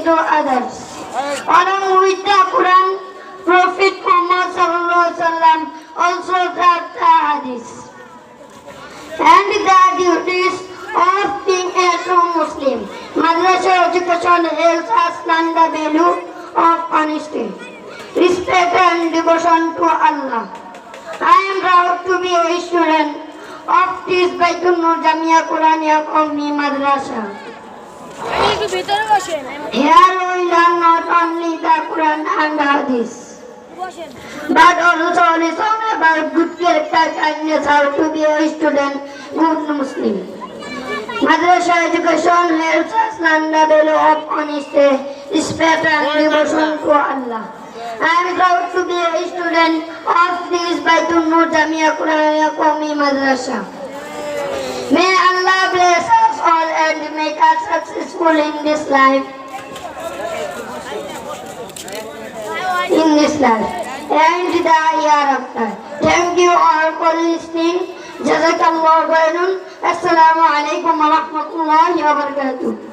to others. Along with the Quran, Prophet Muhammad sallallahu alaihi wasallam also taught the hadith and the duties of being a true Muslim. Madrasa education helps us learn the value of honesty, respect and devotion to Allah. I am proud to be a student of this Baitul Nur Jamia Quraniya Qawmi Madrasa. Here we learn not only the Quran and the Hadith, but also listen about good character, kindness, how to be a student, good Muslim. Madrasa education helps us learn the value of honesty, respect and devotion to Allah. I am proud to be a student of this Baitul Nur Jamia Quraniya Qawmi Madrasa. May Allah bless us all and make us successful in this life. And the hereafter. Thank you all for listening. Jazakallahu khairan. Assalamu alaikum wa rahmatullahi wa barakatuh.